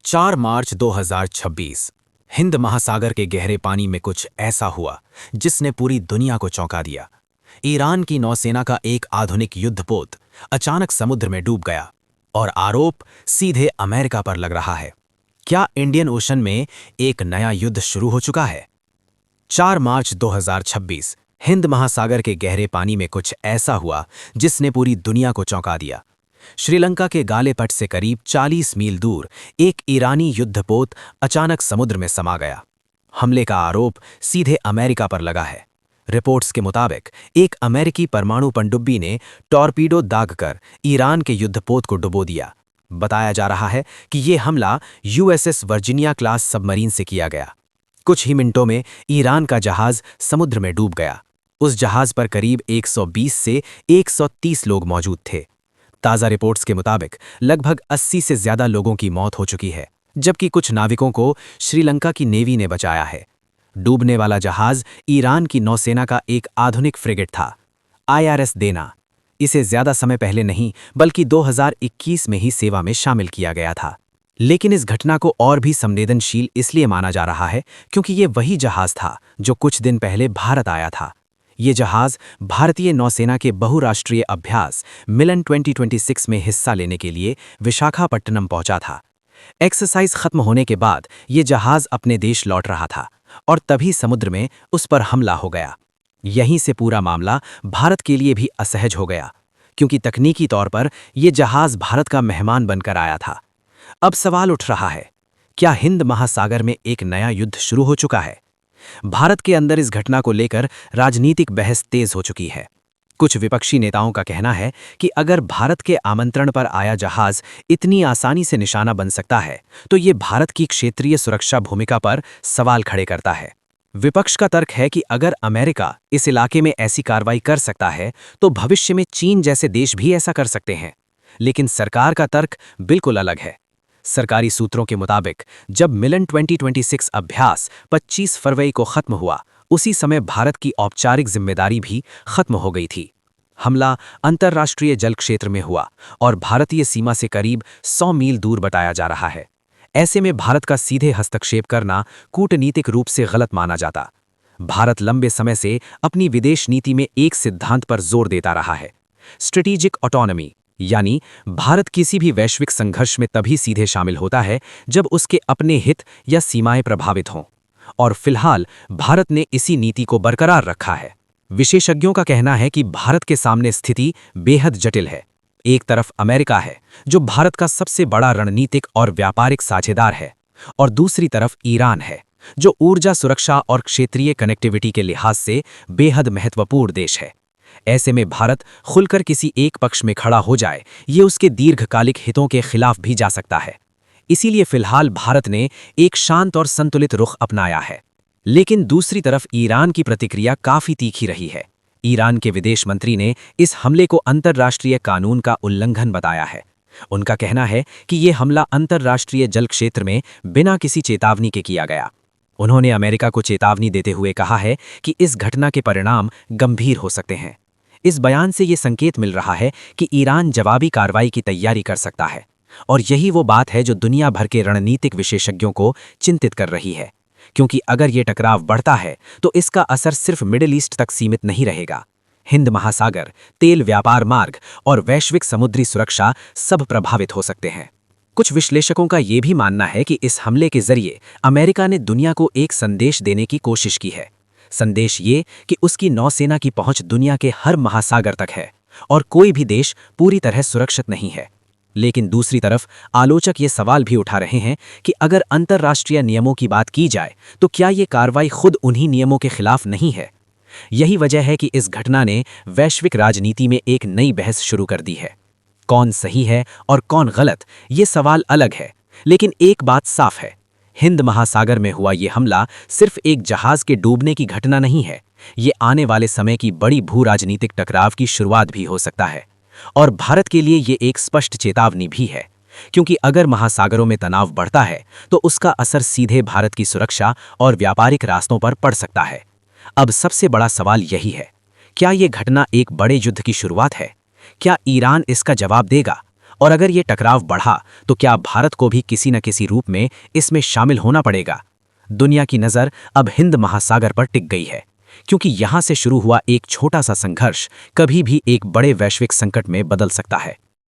4 मार्च 2026 हिंद महासागर के गहरे पानी में कुछ ऐसा हुआ जिसने पूरी दुनिया को चौंका दिया। ईरान की नौसेना का एक आधुनिक युद्धपोत अचानक समुद्र में डूब गया और आरोप सीधे अमेरिका पर लग रहा है। क्या इंडियन ओशन में एक नया युद्ध शुरू हो चुका है? 4 मार्च 2026 हिंद महासागर के गहरे पानी में कुछ ऐसा हुआ जिसने पूरी दुनिया को चौंका दिया। श्रीलंका के गालेपट से करीब 40 मील दूर एक ईरानी युद्धपोत अचानक समुद्र में समा गया। हमले का आरोप सीधे अमेरिका पर लगा है। रिपोर्ट्स के मुताबिक एक अमेरिकी परमाणु पनडुब्बी ने टॉर्पीडो दागकर ईरान के युद्धपोत को डुबो दिया। बताया जा रहा है कि ये हमला यूएसएस वर्जीनिया क्लास सबमरीन से किया गया। कुछ ही मिनटों में ईरान का जहाज समुद्र में डूब गया। उस जहाज पर करीब 120 से 130 लोग मौजूद थे। ताज़ा रिपोर्ट्स के मुताबिक लगभग 80 से ज्यादा लोगों की मौत हो चुकी है, जबकि कुछ नाविकों को श्रीलंका की नेवी ने बचाया है। डूबने वाला जहाज ईरान की नौसेना का एक आधुनिक फ्रिगेट था, IRS देना। इसे ज्यादा समय पहले नहीं बल्कि 2021 में ही सेवा में शामिल किया गया था। लेकिन इस घटना को और भी संवेदनशील इसलिए माना जा रहा है क्योंकि ये वही जहाज था जो कुछ दिन पहले भारत आया था। ये जहाज भारतीय नौसेना के बहुराष्ट्रीय अभ्यास मिलन 2026 में हिस्सा लेने के लिए विशाखापट्टनम पहुंचा था। एक्सरसाइज खत्म होने के बाद ये जहाज अपने देश लौट रहा था और तभी समुद्र में उस पर हमला हो गया। यहीं से पूरा मामला भारत के लिए भी असहज हो गया, क्योंकि तकनीकी तौर पर यह जहाज भारत का मेहमान बनकर आया था। अब सवाल उठ रहा है, क्या हिंद महासागर में एक नया युद्ध शुरू हो चुका है? भारत के अंदर इस घटना को लेकर राजनीतिक बहस तेज हो चुकी है। कुछ विपक्षी नेताओं का कहना है कि अगर भारत के आमंत्रण पर आया जहाज इतनी आसानी से निशाना बन सकता है, तो ये भारत की क्षेत्रीय सुरक्षा भूमिका पर सवाल खड़े करता है। विपक्ष का तर्क है कि अगर अमेरिका इस इलाके में ऐसी कार्रवाई कर सकता है, तो भविष्य में चीन जैसे देश भी ऐसा कर सकते हैं। लेकिन सरकार का तर्क बिल्कुल अलग है। सरकारी सूत्रों के मुताबिक जब मिलन 2026 अभ्यास 25 फरवरी को खत्म हुआ, उसी समय भारत की औपचारिक जिम्मेदारी भी खत्म हो गई थी। हमला अंतर्राष्ट्रीय जल क्षेत्र में हुआ और भारतीय सीमा से करीब 100 मील दूर बताया जा रहा है। ऐसे में भारत का सीधे हस्तक्षेप करना कूटनीतिक रूप से गलत माना जाता। भारत लंबे समय से अपनी विदेश नीति में एक सिद्धांत पर जोर देता रहा है, स्ट्रेटेजिक ऑटोनॉमी, यानी भारत किसी भी वैश्विक संघर्ष में तभी सीधे शामिल होता है जब उसके अपने हित या सीमाएं प्रभावित हों। और फिलहाल भारत ने इसी नीति को बरकरार रखा है। विशेषज्ञों का कहना है कि भारत के सामने स्थिति बेहद जटिल है। एक तरफ अमेरिका है, जो भारत का सबसे बड़ा रणनीतिक और व्यापारिक साझेदार है, और दूसरी तरफ ईरान है, जो ऊर्जा सुरक्षा और क्षेत्रीय कनेक्टिविटी के लिहाज से बेहद महत्वपूर्ण देश है। ऐसे में भारत खुलकर किसी एक पक्ष में खड़ा हो जाए, ये उसके दीर्घकालिक हितों के खिलाफ भी जा सकता है। इसीलिए फिलहाल भारत ने एक शांत और संतुलित रुख अपनाया है। लेकिन दूसरी तरफ ईरान की प्रतिक्रिया काफी तीखी रही है। ईरान के विदेश मंत्री ने इस हमले को अंतर्राष्ट्रीय कानून का उल्लंघन बताया है। उनका कहना है कि ये हमला अंतर्राष्ट्रीय जल क्षेत्र में बिना किसी चेतावनी के किया गया। उन्होंने अमेरिका को चेतावनी देते हुए कहा है कि इस घटना के परिणाम गंभीर हो सकते हैं। इस बयान से ये संकेत मिल रहा है कि ईरान जवाबी कार्रवाई की तैयारी कर सकता है, और यही वो बात है जो दुनिया भर के रणनीतिक विशेषज्ञों को चिंतित कर रही है। क्योंकि अगर ये टकराव बढ़ता है तो इसका असर सिर्फ मिडिल ईस्ट तक सीमित नहीं रहेगा। हिंद महासागर, तेल व्यापार मार्ग और वैश्विक समुद्री सुरक्षा सब प्रभावित हो सकते हैं। कुछ विश्लेषकों का ये भी मानना है कि इस हमले के जरिए अमेरिका ने दुनिया को एक संदेश देने की कोशिश की है। संदेश ये कि उसकी नौसेना की पहुंच दुनिया के हर महासागर तक है और कोई भी देश पूरी तरह सुरक्षित नहीं है। लेकिन दूसरी तरफ आलोचक ये सवाल भी उठा रहे हैं कि अगर अंतर्राष्ट्रीय नियमों की बात की जाए तो क्या ये कार्रवाई खुद उन्हीं नियमों के खिलाफ नहीं है? यही वजह है कि इस घटना ने वैश्विक राजनीति में एक नई बहस शुरू कर दी है। कौन सही है और कौन गलत, ये सवाल अलग है, लेकिन एक बात साफ है, हिंद महासागर में हुआ ये हमला सिर्फ एक जहाज के डूबने की घटना नहीं है। ये आने वाले समय की बड़ी भू राजनीतिक टकराव की शुरुआत भी हो सकता है। और भारत के लिए ये एक स्पष्ट चेतावनी भी है, क्योंकि अगर महासागरों में तनाव बढ़ता है तो उसका असर सीधे भारत की सुरक्षा और व्यापारिक रास्तों पर पड़ सकता है। अब सबसे बड़ा सवाल यही है, क्या ये घटना एक बड़े युद्ध की शुरुआत है? क्या ईरान इसका जवाब देगा और अगर ये टकराव बढ़ा तो क्या भारत को भी किसी न किसी रूप में इसमें शामिल होना पड़ेगा? दुनिया की नज़र अब हिंद महासागर पर टिक गई है, क्योंकि यहां से शुरू हुआ एक छोटा सा संघर्ष कभी भी एक बड़े वैश्विक संकट में बदल सकता है।